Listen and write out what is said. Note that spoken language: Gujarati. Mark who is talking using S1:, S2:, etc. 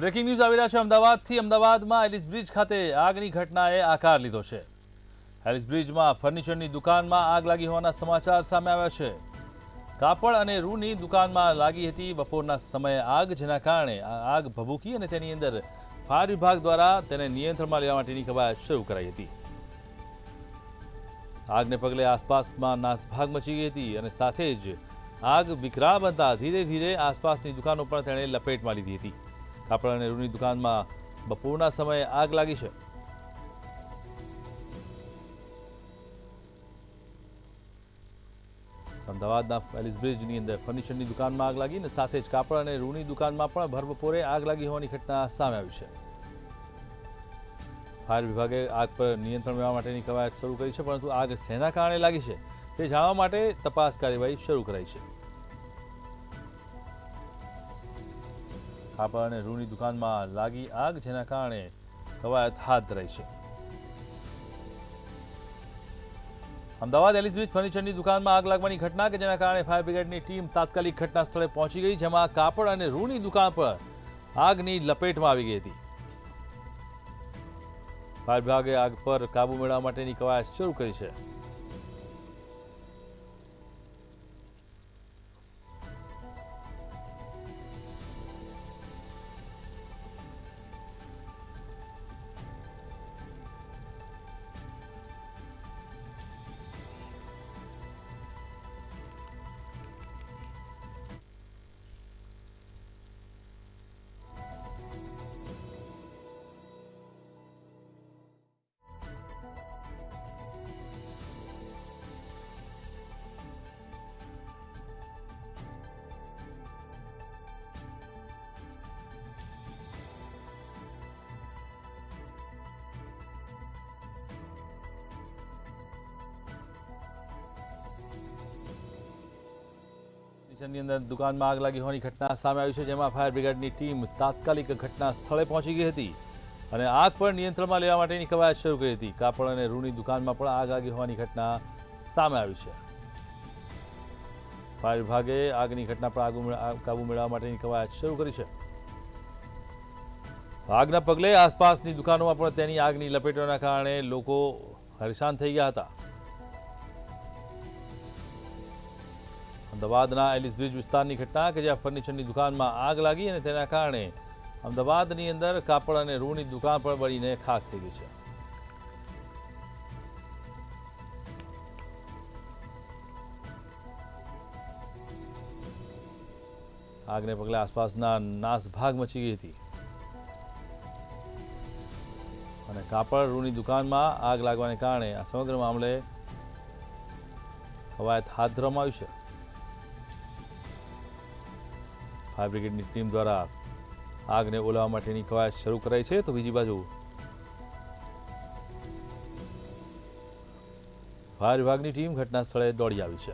S1: બ્રેકિંગ ન્યૂઝ આવી રહ્યા છે અમદાવાદથી। અમદાવાદમાં એલિસ બ્રિજ ખાતે આગની ઘટનાએ આકાર લીધો છે। એલિસ બ્રિજમાં ફર્નિચરની દુકાનમાં આગ લાગી હોવાના સમાચાર સામે આવ્યા છે। કાપડ અને રૂની દુકાનમાં લાગી હતી બપોરના સમયે આગ, જેના કારણે આગ ભભૂકી અને તેની અંદર ફાયર વિભાગ દ્વારા તેને નિયંત્રણમાં લેવા માટેની કવાયત શરૂ કરાઈ હતી। આગને પગલે આસપાસમાં નાસભાગ મચી ગઈ હતી અને સાથે જ આગ વિકરાળ બનતા ધીરે ધીરે આસપાસની દુકાનો પણ તેણે લપેટમાં લીધી હતી। કાપડ અને રૂની દુકાનમાં બપોરના સમયે આગ લાગી છે। અમદાવાદના એલિસ બ્રિજની અંદર ફર્નિચરની દુકાનમાં આગ લાગી અને સાથે જ કાપડ અને રૂની દુકાનમાં પણ ભરબપોરે આગ લાગી હોવાની ઘટના સામે આવી છે। ફાયર વિભાગે આગ પર નિયંત્રણ મેળવવા માટેની કવાયત શરૂ કરી છે, પરંતુ આગ શેના કારણે લાગી છે તે જાણવા માટે તપાસ કાર્યવાહી શરૂ કરાઈ છે। કાપડ અને રૂની દુકાનમાં લાગી આગ, જેના કારણે કવાયત હાથ ધરાઈ છે। અમદાવાદ એલિસ બ્રિજ ફર્નિચરની દુકાનમાં આગ લાગવાની ઘટના કે જેના કારણે ફાયર બ્રિગેડની ટીમ તાત્કાલિક ઘટના સ્થળે પહોંચી ગઈ, જેમાં કાપડ અને રૂની દુકાન પર આગની લપેટમાં આવી ગઈ હતી। ફાયર વિભાગે આગ પર કાબુ મેળવવા માટેની કવાયત શરૂ કરી છે। ની અંદર દુકાનમાં આગ લાગી હોવાની ઘટના સામે આવી છે, જેમાં ફાયર બ્રિગેડની ટીમ તાત્કાલિક ઘટના સ્થળે પહોંચી ગઈ હતી અને આગ પર નિયંત્રણમાં લેવા માટેની કવાયત શરૂ કરી હતી। કાપડ અને રૂની દુકાનમાં પણ આગ લાગી હોવાની ઘટના સામે આવી છે। ફાયર વિભાગે આગની ઘટના પર કાબુ મેળવવા માટેની કવાયત શરૂ કરી છે। આગના પગલે આસપાસની દુકાનોમાં પણ તેની આગની લપેટોના કારણે લોકો પરેશાન થઈ ગયા હતા। અમદાવાદના એલિસ બ્રિજ વિસ્તારની ઘટના કે જ્યાં ફર્નિચરની દુકાનમાં આગ લાગી અને તેના કારણે અમદાવાદની અંદર કાપડ અને રૂની દુકાન પણ બળીને ખાખ થઈ ગઈ છે। આગને પગલે આસપાસના નાસભાગ મચી ગઈ હતી અને કાપડ રૂની દુકાનમાં આગ લાગવાને કારણે આ સમગ્ર મામલે કવાયત હાથ ધરવામાં આવી છે। ફાયર બ્રિગેડની ટીમ દ્વારા આગને ઓલવવા માટેની કવાયત શરૂ કરાઈ છે, તો બીજી બાજુ ફાયર વિભાગની ટીમ ઘટના સ્થળે દોડી આવી છે।